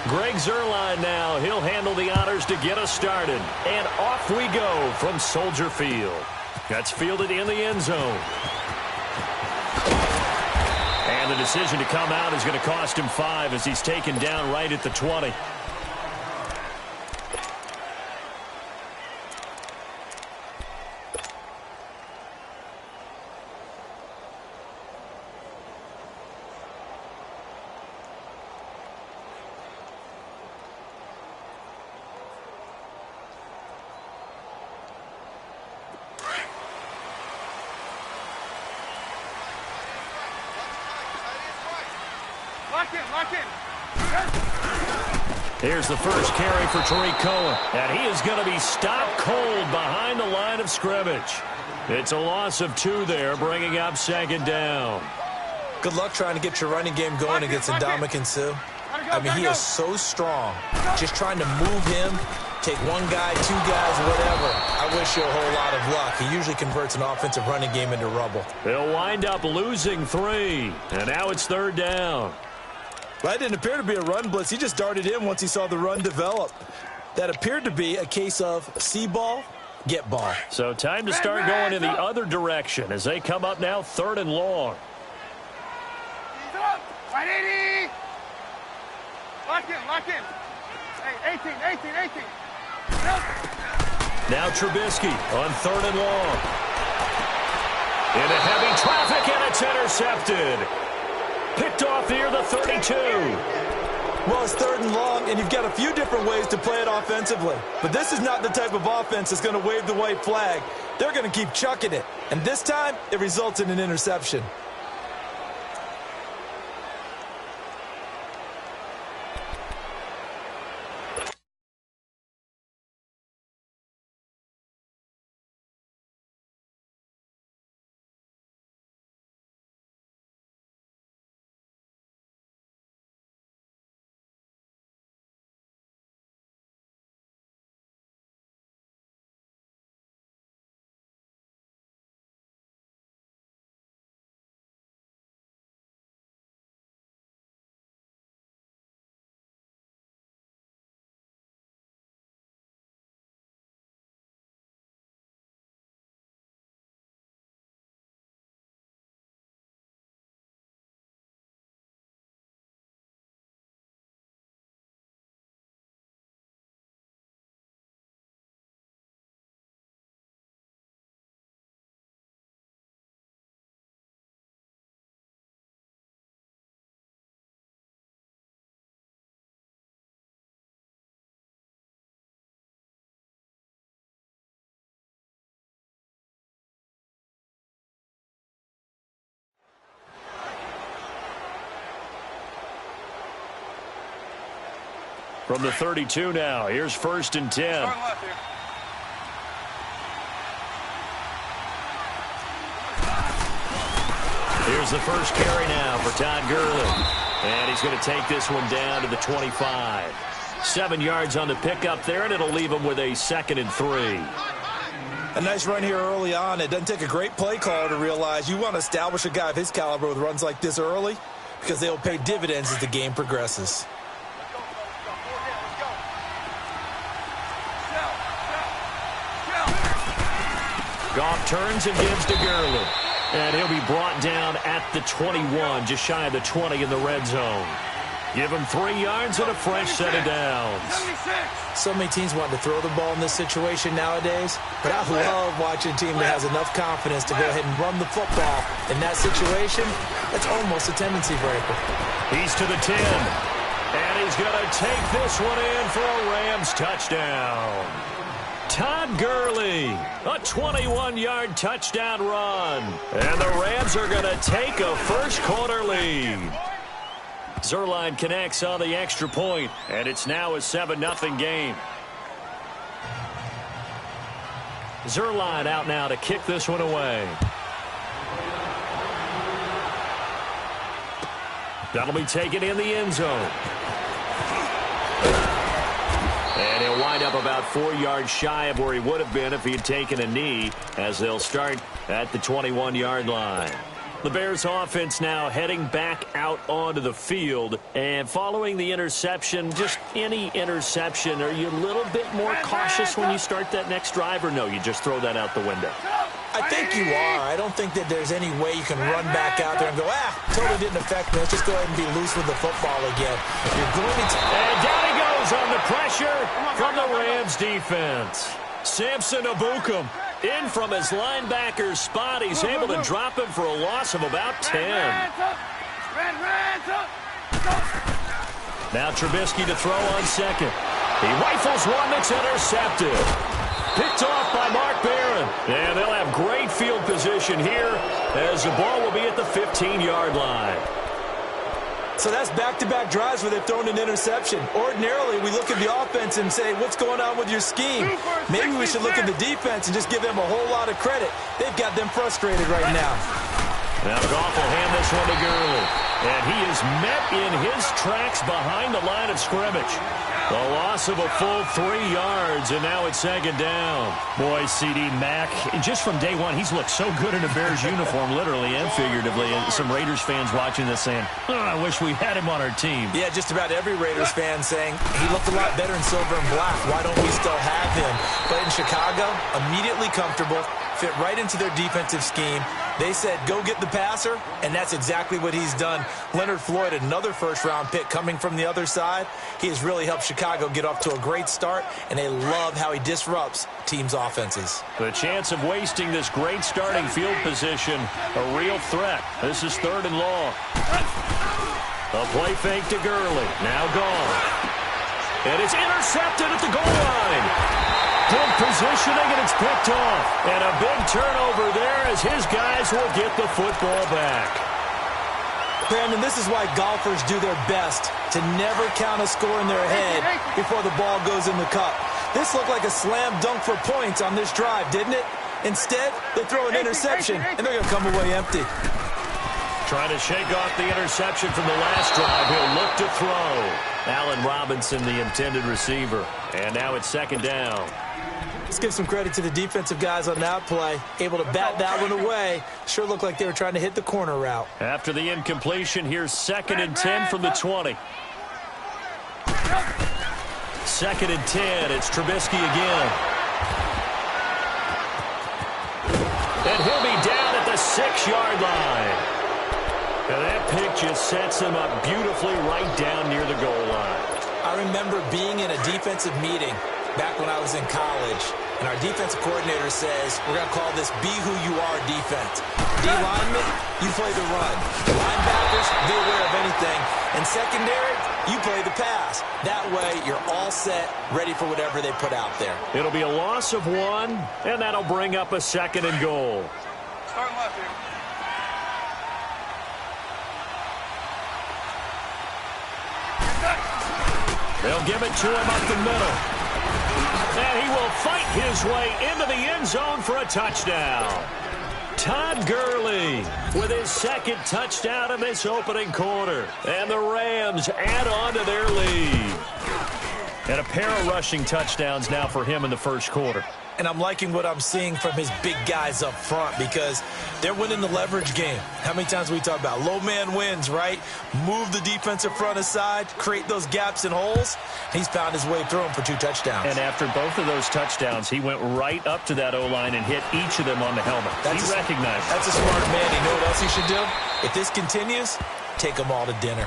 Greg Zuerlein now. He'll handle the honors to get us started. And off we go from Soldier Field. That's fielded in the end zone. And the decision to come out is going to cost him 5 as he's taken down right at the 20. Here's the first carry for Tarik Cohen. And he is going to be stopped cold behind the line of scrimmage. It's a loss of 2 there, bringing up second down. Good luck trying to get your running game going against Ndamukong Suh. I mean, he is so strong. Just trying to move him, take 1 guy, 2 guys, whatever. I wish you a whole lot of luck. He usually converts an offensive running game into rubble. They'll wind up losing 3. And now it's third down. That didn't appear to be a run blitz. He just darted in once he saw the run develop. That appeared to be a case of see ball, get ball. So time to start going in the other direction as they come up now 3rd and long. Lock in. Hey, 18. Now Trubisky on 3rd and long. Into heavy traffic, and it's intercepted. Picked off near the 32. Well, it's 3rd and long, and you've got a few different ways to play it offensively. But this is not the type of offense that's going to wave the white flag. They're going to keep chucking it. And this time, it results in an interception. From the 32 now, here's 1st and 10. Here's the first carry now for Todd Gurley. And he's going to take this one down to the 25. 7 yards on the pickup there, and it'll leave him with a 2nd and 3. A nice run here early on. It doesn't take a great play caller to realize you want to establish a guy of his caliber with runs like this early because they'll pay dividends as the game progresses. Goff turns and gives to Gurley. And he'll be brought down at the 21, just shy of the 20 in the red zone. Give him 3 yards and a fresh set of downs. So many teams want to throw the ball in this situation nowadays, but I love watching a team that has enough confidence to go ahead and run the football. In that situation, that's almost a tendency breaker. He's to the 10. And he's going to take this one in for a Rams touchdown. Todd Gurley, a 21-yard touchdown run. And the Rams are going to take a first-quarter lead. Zuerlein connects on the extra point, and it's now a 7-0 game. Zuerlein out now to kick this one away. That'll be taken in the end zone. And he'll wind up about 4 yards shy of where he would have been if he had taken a knee, as they'll start at the 21-yard line. The Bears offense now heading back out onto the field. And following the interception, just any interception, are you a little bit more cautious when you start that next drive, or no, you just throw that out the window? I think you are. I don't think that there's any way you can run back out there and go, totally didn't affect me. Let's just go ahead and be loose with the football again. You're going to... And down he goes on the pressure from the Rams defense. Samson Ebukam in from his linebacker spot. He's able to drop him for a loss of about 10. Now Trubisky to throw on second. He rifles one that's intercepted. Picked off by Mark Barron. And they'll have great field position here as the ball will be at the 15-yard line. So that's back-to-back drives where they've thrown an interception. Ordinarily, we look at the offense and say, what's going on with your scheme? Maybe we should look at the defense and just give them a whole lot of credit. They've got them frustrated right now. Now Goff will hand this one to Gurley. And he is met in his tracks behind the line of scrimmage. The loss of a full 3 yards, and now it's second down. Boy, C.D. Mack, just from day one, he's looked so good in a Bears uniform, literally and figuratively. And some Raiders fans watching this saying, I wish we had him on our team. Yeah, just about every Raiders fan saying, he looked a lot better in silver and black. Why don't we still have him? But in Chicago, immediately comfortable, fit right into their defensive scheme. They said, go get the passer, and that's exactly what he's done. Leonard Floyd, another first-round pick coming from the other side. He has really helped Chicago get off to a great start, and they love how he disrupts teams' offenses. The chance of wasting this great starting field position, a real threat. This is 3rd and long. A play fake to Gurley. Now gone. And it's intercepted at the goal line. Good positioning, and it's picked off. And a big turnover there as his guys will get the football back. Brandon, this is why golfers do their best to never count a score in their head before the ball goes in the cup. This looked like a slam dunk for points on this drive, didn't it? Instead, they throw an interception, and they're going to come away empty. Trying to shake off the interception from the last drive. He'll look to throw. Allen Robinson, the intended receiver. And now it's second down. Let's give some credit to the defensive guys on that play. Able to bat that one away. Sure looked like they were trying to hit the corner route. After the incompletion, here's 2nd and 10 from the 20. 2nd and 10. It's Trubisky again. And he'll be down at the 6-yard line. And that pick just sets him up beautifully right down near the goal line. I remember being in a defensive meeting back when I was in college, and our defensive coordinator says, we're going to call this Be Who You Are defense. D-linemen, you play the run. Linebackers, they're aware of anything. And secondary, you play the pass. That way, you're all set, ready for whatever they put out there. It'll be a loss of 1, and that'll bring up a 2nd and goal. Start left here. They'll give it to him up the middle. And he will fight his way into the end zone for a touchdown. Todd Gurley with his 2nd touchdown in this opening quarter. And the Rams add on to their lead. And a pair of rushing touchdowns now for him in the first quarter. And I'm liking what I'm seeing from his big guys up front because they're winning the leverage game. How many times we talk about low man wins, right? Move the defensive front aside, create those gaps and holes. He's found his way through them for 2 touchdowns. And after both of those touchdowns, he went right up to that O-line and hit each of them on the helmet. He recognized. That's a smart man. You know what else he should do? If this continues, take them all to dinner.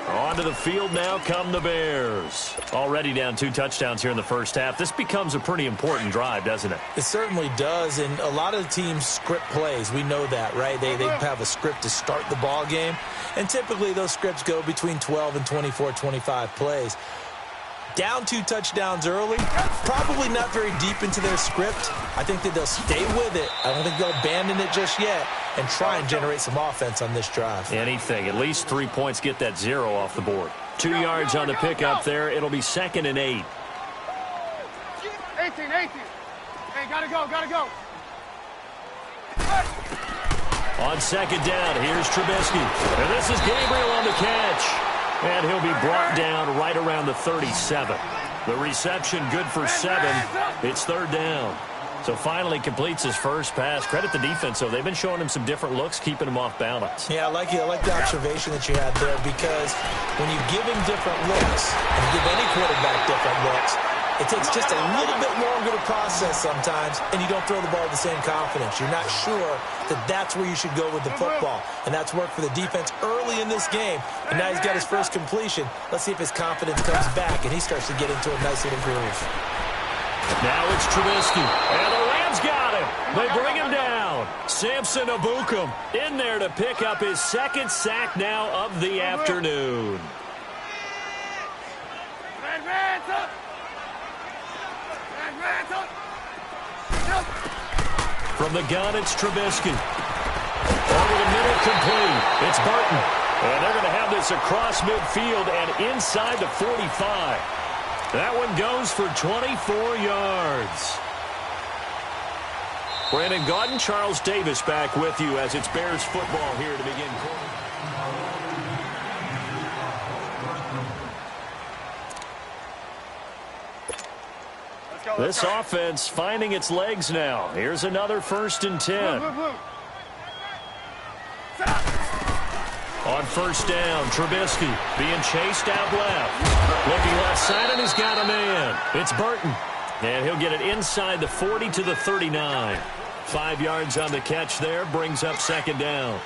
Onto the field now come the Bears. Already down 2 touchdowns here in the first half. This becomes a pretty important drive, doesn't it? It certainly does, and a lot of the teams script plays. We know that, right? They have a script to start the ball game, and typically those scripts go between 12 and 24, 25 plays. Down 2 touchdowns early, probably not very deep into their script. I think that they'll stay with it. I don't think they'll abandon it just yet and try and generate some offense on this drive. Anything. At least 3 points, get that 0 off the board. 2 yards on the pickup there. It'll be 2nd and 8. 18. Hey, gotta go. On 2nd down, here's Trubisky. And this is Gabriel on the catch. And he'll be brought down right around the 37. The reception good for 7. It's 3rd down. So finally completes his first pass. Credit the defense, though. They've been showing him some different looks, keeping him off balance. Yeah, I like the observation that you had there, because when you give him different looks, and you give any quarterback different looks, it takes just a little bit longer to process sometimes, and you don't throw the ball with the same confidence. You're not sure that that's where you should go with the football, and that's worked for the defense early in this game. And now he's got his first completion. Let's see if his confidence comes back, and he starts to get into a nice little groove. Now it's Trubisky, and the Rams got him. They bring him down. Samson Ebukam in there to pick up his second sack now of the afternoon. From the gun, it's Trubisky. Over the middle, complete. It's Burton. And they're going to have this across midfield and inside the 45. That one goes for 24 yards. Brandon Gaudin, Charles Davis back with you as it's Bears football here to begin quarter. This offense finding its legs now. Here's another 1st and 10. On first down, Trubisky being chased out left. Looking left side, and he's got a man. It's Burton. And he'll get it inside the 40 to the 39. 5 yards on the catch there, brings up 2nd down.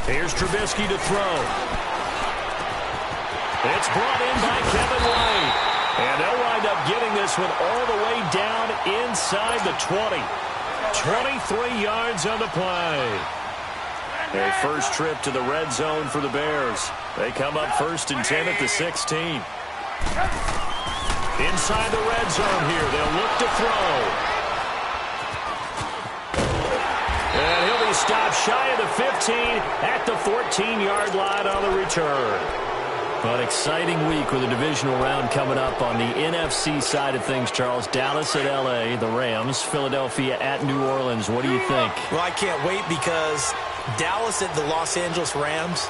Here's Trubisky to throw. It's brought in by Kevin White. And they'll wind up getting this one all the way down inside the 20. 23 yards on the play. A first trip to the red zone for the Bears. They come up 1st and 10 at the 16. Inside the red zone here. They'll look to throw. And he'll be stopped shy of the 15 at the 14-yard line on the return. An exciting week with a divisional round coming up on the NFC side of things, Charles. Dallas at L.A., the Rams. Philadelphia at New Orleans. What do you think? Well, I can't wait, because Dallas at the Los Angeles Rams.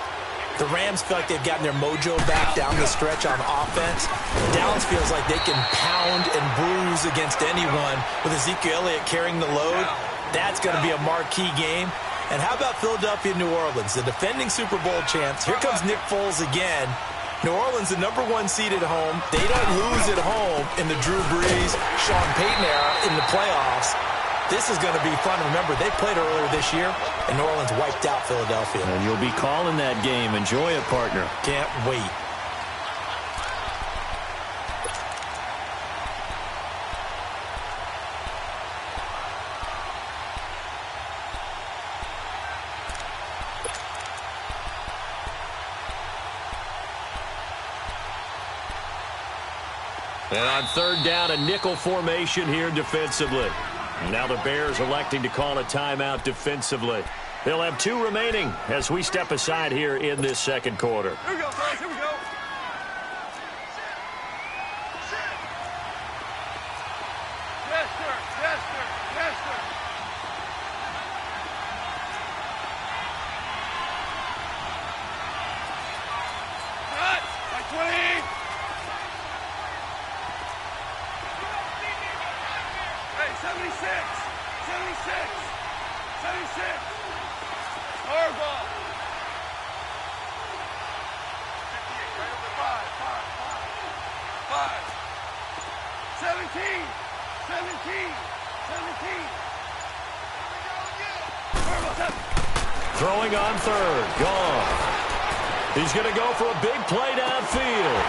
The Rams feel like they've gotten their mojo back down the stretch on offense. Dallas feels like they can pound and bruise against anyone with Ezekiel Elliott carrying the load. That's going to be a marquee game. And how about Philadelphia, New Orleans, the defending Super Bowl champs? Here comes Nick Foles again. New Orleans, the #1 seed at home. They don't lose at home in the Drew Brees, Sean Payton era in the playoffs. This is going to be fun. Remember, they played earlier this year, and New Orleans wiped out Philadelphia. And you'll be calling that game. Enjoy it, partner. Can't wait. And on 3rd down, a nickel formation here defensively. Now the Bears electing to call a timeout defensively. They'll have 2 remaining as we step aside here in this 2nd quarter. Here we go, guys. Here we go. Yes, sir. Yes, sir. Yes, sir. Cut. Like 20. Hey, 76. 76. 76. Hard ball. 58. Right over 5. 17. 17. 17. Hard ball, 7. Throwing on 3rd. Gone. He's going to go for a big play downfield.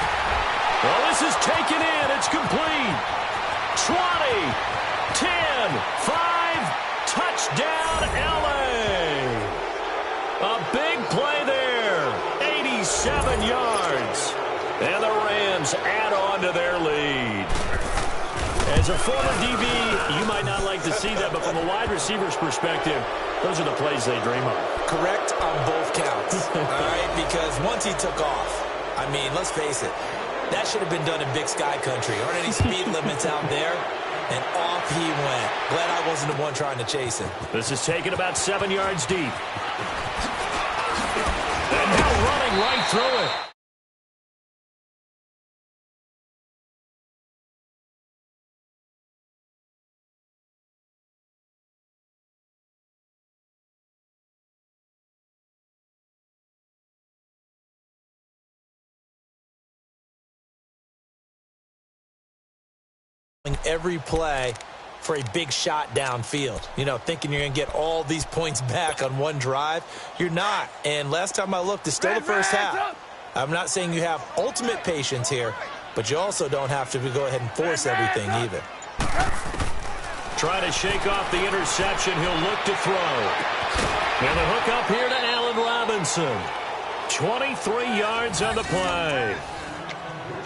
Well, this is taken in. It's complete. 20, 10, 5, touchdown, L.A. A big play there. 87 yards. And the Rams add on to their lead. As a former DB, you might not like to see that, but from a wide receiver's perspective, those are the plays they dream of. Correct on both counts. All right, because once he took off, I mean, let's face it, that should have been done in Big Sky Country. Aren't any speed limits out there? And off he went. Glad I wasn't the one trying to chase him. This is taken about 7 yards deep. And now running right through it. Every play for a big shot downfield. You know, thinking you're going to get all these points back on one drive. You're not. And last time I looked, it's still the first half. I'm not saying you have ultimate patience here, but you also don't have to go ahead and force everything either. Trying to shake off the interception. He'll look to throw. And the hook up here to Allen Robinson. 23 yards on the play.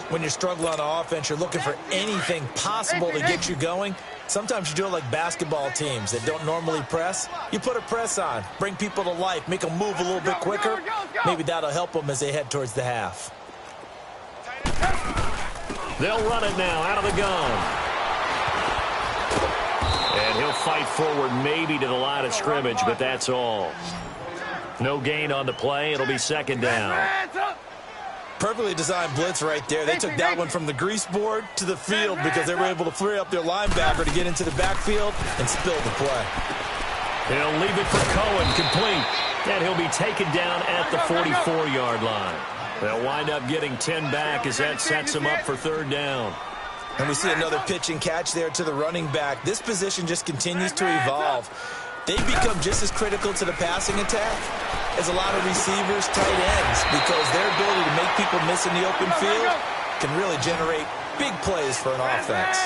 When you're struggling on offense, you're looking for anything possible to get you going. Sometimes you do it like basketball teams that don't normally press. You put a press on, bring people to life, make them move a little bit quicker. Maybe that'll help them as they head towards the half. They'll run it now out of the gun. And he'll fight forward maybe to the line of scrimmage, but that's all. No gain on the play. It'll be second down. Perfectly designed blitz right there. They took that one from the grease board to the field because they were able to free up their linebacker to get into the backfield and spill the play. He'll leave it for Cohen, complete. And he'll be taken down at the 44-yard line. They'll wind up getting 10 back as that sets them up for third down. And we see another pitch and catch there to the running back. This position just continues to evolve. They become just as critical to the passing attack as a lot of receivers, tight ends, because their ability to make people miss in the open field can really generate big plays for an offense.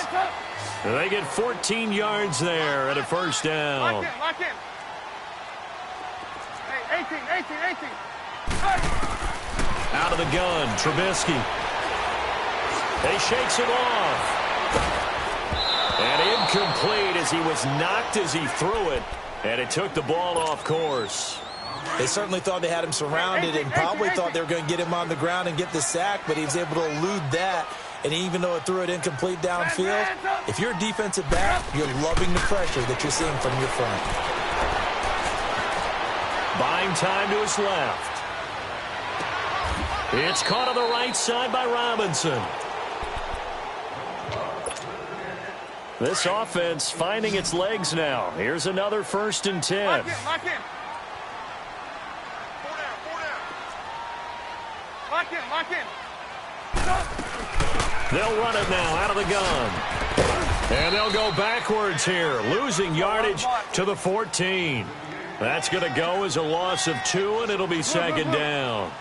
And they get 14 yards there at a first down. Lock in. Hey, 18. Out of the gun, Trubisky. He shakes it off. And incomplete as he was knocked as he threw it. And it took the ball off course. They certainly thought they had him surrounded and probably thought they were going to get him on the ground and get the sack, but he was able to elude that. And even though it threw it incomplete downfield, if you're a defensive back, you're loving the pressure that you're seeing from your front. Buying time to his left. It's caught on the right side by Robinson. This offense finding its legs now. Here's another 1st and 10. Lock in. 4 down. Lock in. They'll run it now out of the gun. And they'll go backwards here, losing yardage to the 14. That's going to go as a loss of 2, and it'll be second down.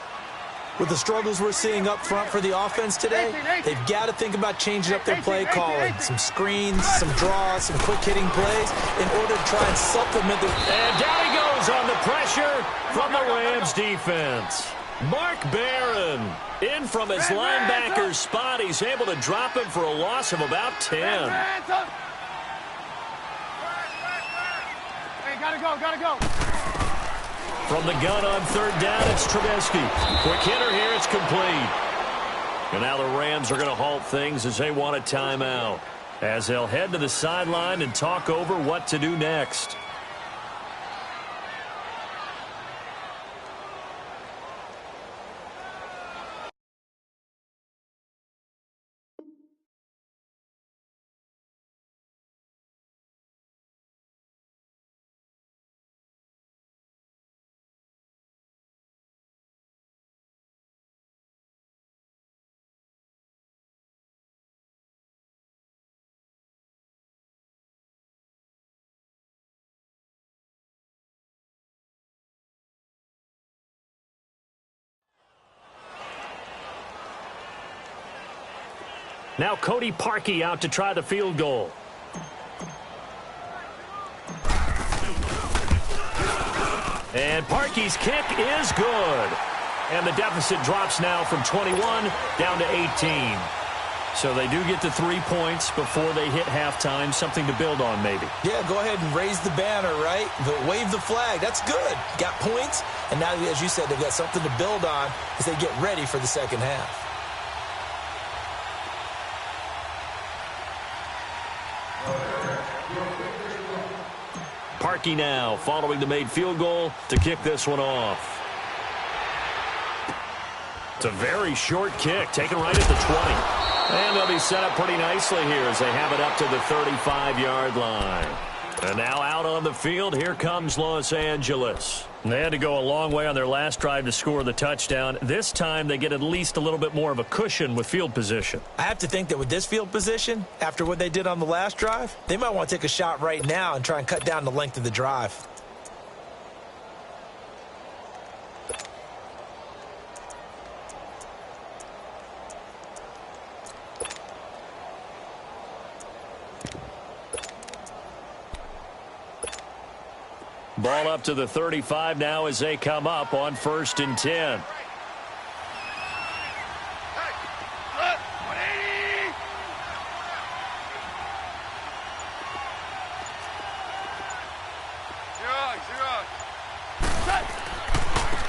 With the struggles we're seeing up front for the offense today, they've got to think about changing up their play calling. Some screens, some draws, some quick-hitting plays in order to try and supplement the... And down he goes on the pressure from the Rams defense. Mark Barron in from his linebacker's spot. He's able to drop him for a loss of about 10. Hey, gotta go. From the gun on third down, it's Trubisky. Quick hitter here, it's complete. And now the Rams are going to halt things as they want a timeout, as they'll head to the sideline and talk over what to do next. Now Cody Parkey out to try the field goal. And Parkey's kick is good. And the deficit drops now from 21 down to 18. So they do get the 3 points before they hit halftime. Something to build on, maybe. Yeah, go ahead and raise the banner, right? Wave the flag. That's good. Got points. And now, as you said, they've got something to build on as they get ready for the second half. Starkey now, following the made field goal to kick this one off. It's a very short kick, taken right at the 20. And they'll be set up pretty nicely here as they have it up to the 35-yard line. And now out on the field, here comes Los Angeles. They had to go a long way on their last drive to score the touchdown. This time they get at least a little bit more of a cushion with field position. I have to think that with this field position, after what they did on the last drive, they might want to take a shot right now and try and cut down the length of the drive. Ball up to the 35 now as they come up on 1st and 10.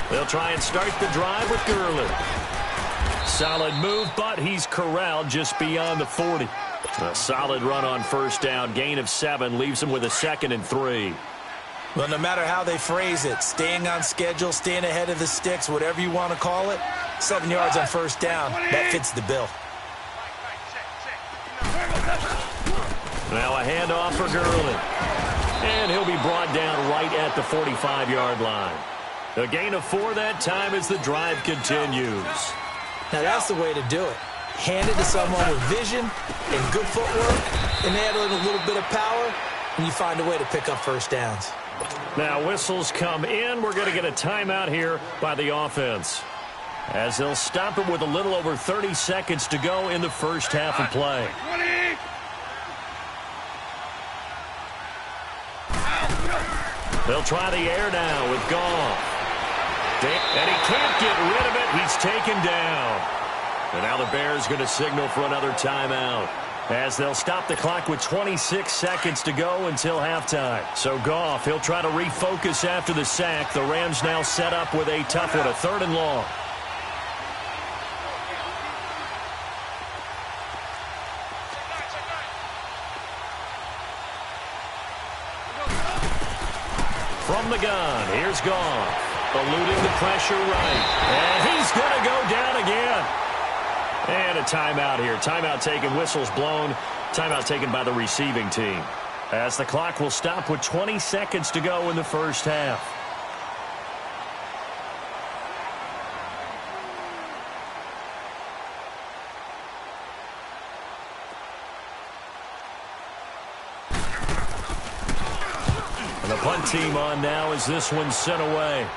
They'll try and start the drive with Gurley. Solid move, but he's corralled just beyond the 40. A solid run on 1st down. Gain of 7 leaves him with a 2nd and 3. Well, no matter how they phrase it, staying on schedule, staying ahead of the sticks, whatever you want to call it, 7 yards on 1st down, that fits the bill. Now a handoff for Gurley. And he'll be brought down right at the 45-yard line. A gain of 4 that time as the drive continues. Now that's the way to do it. Hand it to someone with vision and good footwork, and add a little bit of power, and you find a way to pick up 1st downs. Now whistles come in. We're going to get a timeout here by the offense, as they'll stop it with a little over 30 seconds to go in the first half of play. They'll try the air now with Goff. And he can't get rid of it. He's taken down. And now the Bears going to signal for another timeout, as they'll stop the clock with 26 seconds to go until halftime. So Goff, he'll try to refocus after the sack. The Rams now set up with a tough one, a 3rd and long. From the gun, here's Goff, eluding the pressure right. And he's going to go down again. And a timeout here. Timeout taken, whistles blown. Timeout taken by the receiving team, as the clock will stop with 20 seconds to go in the first half. And the punt team on now as this one's sent away.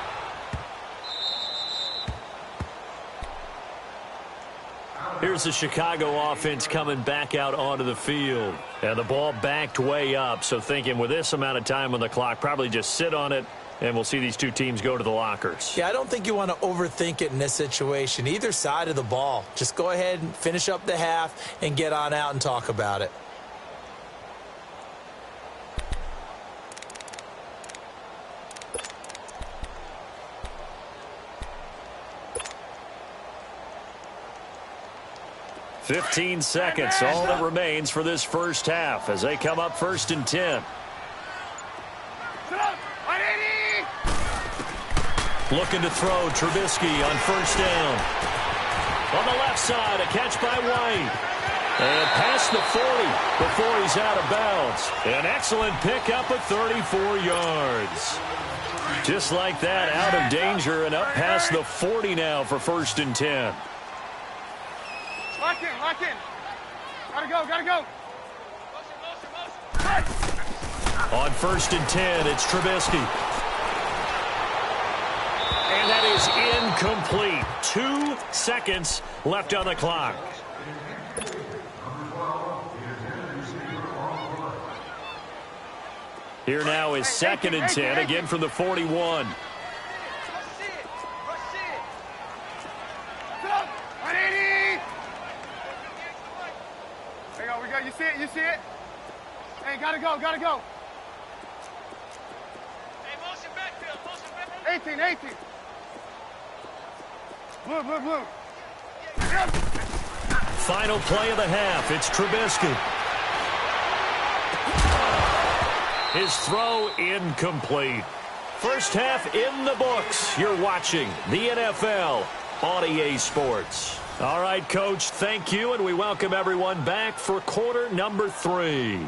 Here's the Chicago offense coming back out onto the field. And the ball backed way up, so thinking with this amount of time on the clock, probably just sit on it, and we'll see these two teams go to the lockers. Yeah, I don't think you want to overthink it in this situation. Either side of the ball. Just go ahead and finish up the half and get on out and talk about it. "15 seconds, all that remains for this first half as they come up 1st and 10. Looking to throw, Trubisky on 1st down. On the left side, a catch by White. And past the 40 before he's out of bounds. An excellent pickup at 34 yards. Just like that, out of danger and up past the 40 now for 1st and 10. Lock in, lock in. Gotta go, gotta go. On 1st and 10, it's Trubisky. And that is incomplete. 2 seconds left on the clock. Here now is 2nd and 10, again from the 41. You see it, you see it? Hey, gotta go, gotta go. Hey, motion backfield, motion backfield. 18. Blue. Final play of the half, it's Trubisky. His throw incomplete. First half in the books. You're watching the NFL on EA Sports. All right, Coach, thank you, and we welcome everyone back for quarter number 3.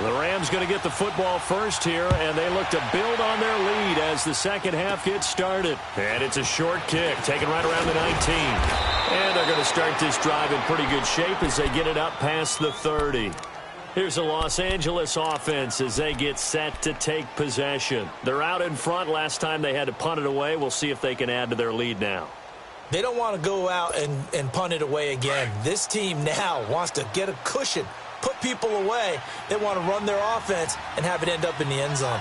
The Rams going to get the football first here, and they look to build on their lead as the second half gets started. And it's a short kick, taken right around the 19. And they're going to start this drive in pretty good shape as they get it up past the 30. Here's the Los Angeles offense as they get set to take possession. They're out in front. Last time they had to punt it away. We'll see if they can add to their lead now. They don't want to go out and punt it away again. This team now wants to get a cushion, put people away. They want to run their offense and have it end up in the end zone.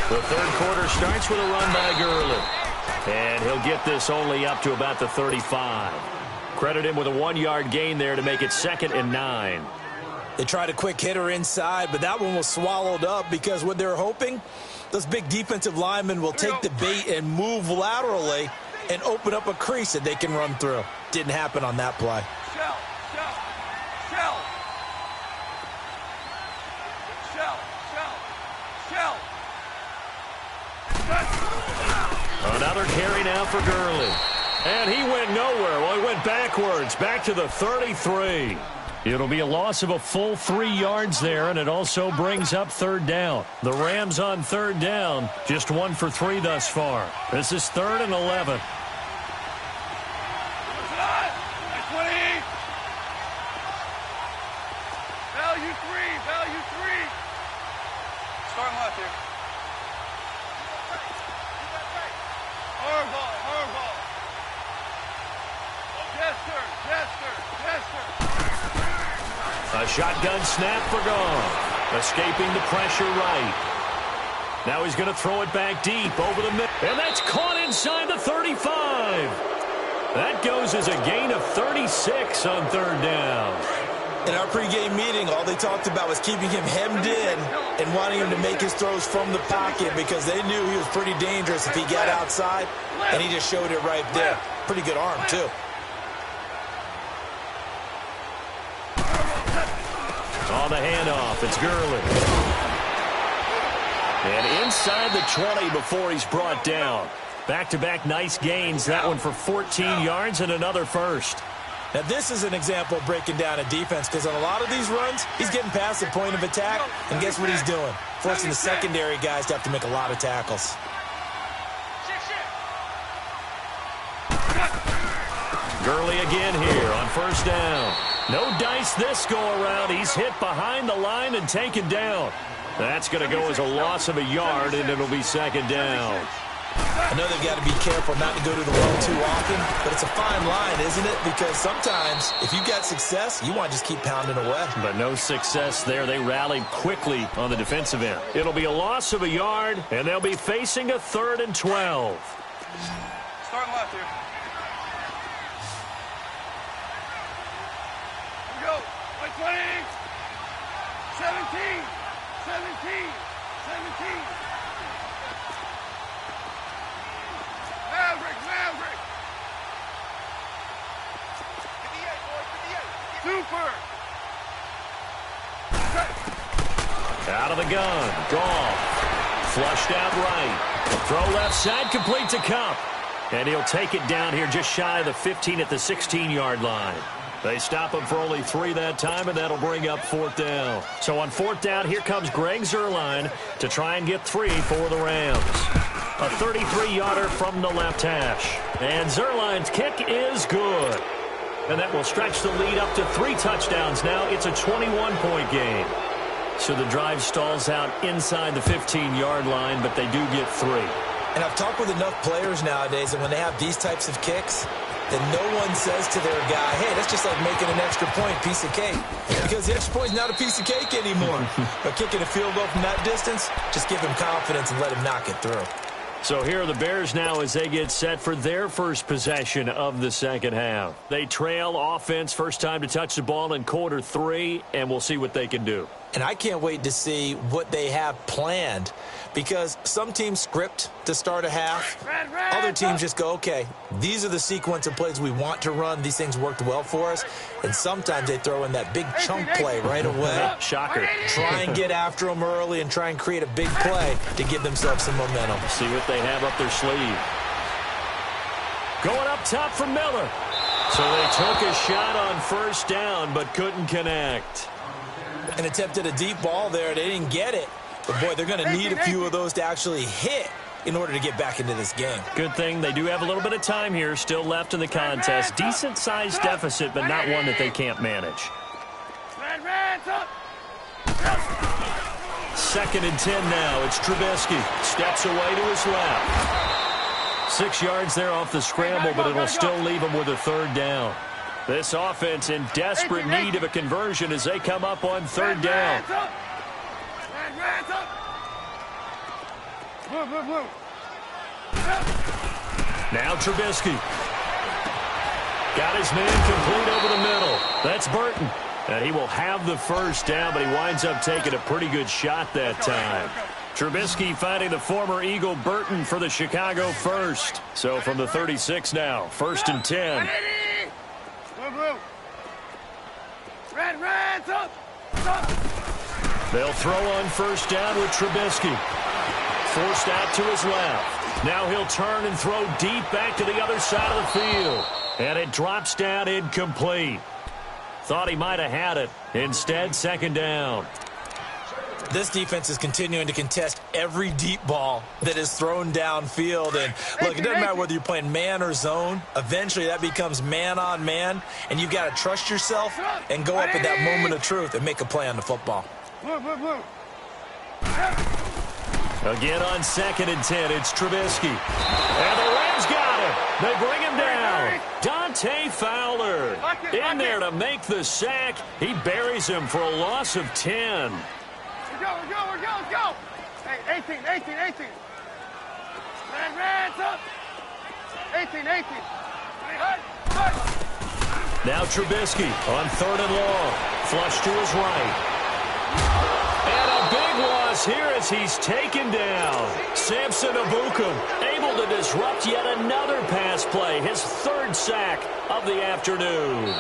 The third quarter starts with a run by Gurley. And he'll get this only up to about the 35. Credit him with a 1-yard gain there to make it 2nd and 9. They tried a quick hitter inside, but that one was swallowed up because what they're hoping, those big defensive linemen will take the bait and move laterally and open up a crease that they can run through. Didn't happen on that play. Another carry now for Gurley. And he went nowhere. Well, he went backwards, back to the 33. It'll be a loss of a full 3 yards there, and it also brings up 3rd down. The Rams on 3rd down, just 1 for 3 thus far. This is 3rd and 11. A shotgun snap for Goff. Escaping the pressure right. Now he's going to throw it back deep over the middle. And that's caught inside the 35. That goes as a gain of 36 on 3rd down. In our pregame meeting, all they talked about was keeping him hemmed in and wanting him to make his throws from the pocket because they knew he was pretty dangerous if he got outside, and he just showed it right there. Pretty good arm, too. On the handoff, it's Gurley. And inside the 20 before he's brought down. Back-to-back nice gains. That one for 14 yards and another first. Now, this is an example of breaking down a defense because on a lot of these runs, he's getting past the point of attack, and guess what he's doing? Forcing the secondary guys to have to make a lot of tackles. Gurley again here on 1st down. No dice this go-around. He's hit behind the line and taken down. That's going to go as a loss of a yard, and it'll be 2nd down. I know they've got to be careful not to go to the run too often, but it's a fine line, isn't it? Because sometimes, if you've got success, you want to just keep pounding away. But no success there. They rallied quickly on the defensive end. It'll be a loss of a yard, and they'll be facing a 3rd and 12. Starting left here. Here we go. 20. 17. 17. 17. Maverick. Super. Out of the gun. Goff. Flushed out right. Throw left side, complete to Kupp. And he'll take it down here just shy of the 15 at the 16-yard line. They stop him for only 3 that time, and that'll bring up 4th down. So on 4th down, here comes Greg Zuerlein to try and get 3 for the Rams. A 33-yarder from the left hash. And Zuerlein's kick is good. And that will stretch the lead up to 3 touchdowns now. It's a 21-point game. So the drive stalls out inside the 15-yard line, but they do get 3. And I've talked with enough players nowadays, and when they have these types of kicks, then no one says to their guy, hey, that's just like making an extra point, piece of cake. Because the extra point is not a piece of cake anymore. But kicking a field goal from that distance, just give him confidence and let him knock it through. So here are the Bears now as they get set for their first possession of the second half. They trail offense, first time to touch the ball in quarter 3, and we'll see what they can do. And I can't wait to see what they have planned, because some teams script to start a half. Other teams just go, okay, these are the sequence of plays we want to run. These things worked well for us. And sometimes they throw in that big chunk play right away. Shocker. Try and get after them early and try and create a big play to give themselves some momentum. See what they have up their sleeve. Going up top for Miller. So they took a shot on first down but couldn't connect. And attempted a deep ball there. They didn't get it. But, boy, they're going to need a few of those to actually hit in order to get back into this game. Good thing they do have a little bit of time here still left in the contest. Decent-sized deficit, but not one that they can't manage. 2nd and 10 now. It's Trubisky. Steps away to his left. 6 yards there off the scramble, but it'll still leave him with a 3rd down. This offense in desperate need of a conversion as they come up on 3rd down. Now Trubisky. Got his man complete over the middle. That's Burton. And he will have the first down, but he winds up taking a pretty good shot that time. Trubisky finding the former Eagle Burton for the Chicago first. So from the 36 now, 1st and 10. They'll throw on first down with Trubisky. Forced out to his left. Now he'll turn and throw deep back to the other side of the field. And it drops down incomplete. Thought he might have had it. Instead, 2nd down. This defense is continuing to contest every deep ball that is thrown downfield. And, look, it doesn't matter whether you're playing man or zone. Eventually, that becomes man on man. And you've got to trust yourself and go up at that moment of truth and make a play on the football. Again on 2nd and 10, it's Trubisky. And the Rams got him. They bring him down. Dante Fowler in there to make the sack. He buries him for a loss of 10. We're go. Hey, 18. Hands up. 18. Now Trubisky on 3rd and long. Flush to his right. And a big loss here as he's taken down. Samson Ebukam able to disrupt yet another pass play. His 3rd sack of the afternoon.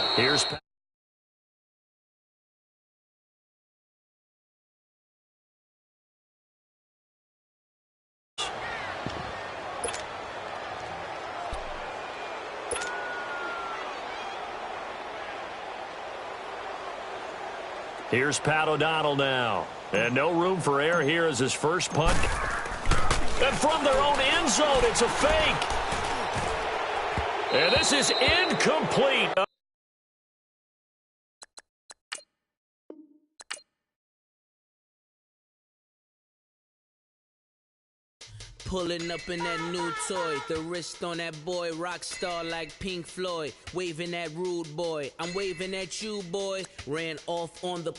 Here's Pat O'Donnell now. And no room for error here as his first punt. And from their own end zone, it's a fake. And this is incomplete. Pulling up in that new toy, the wrist on that boy, rock star like Pink Floyd, waving at rude boy, I'm waving at you boy, ran off on the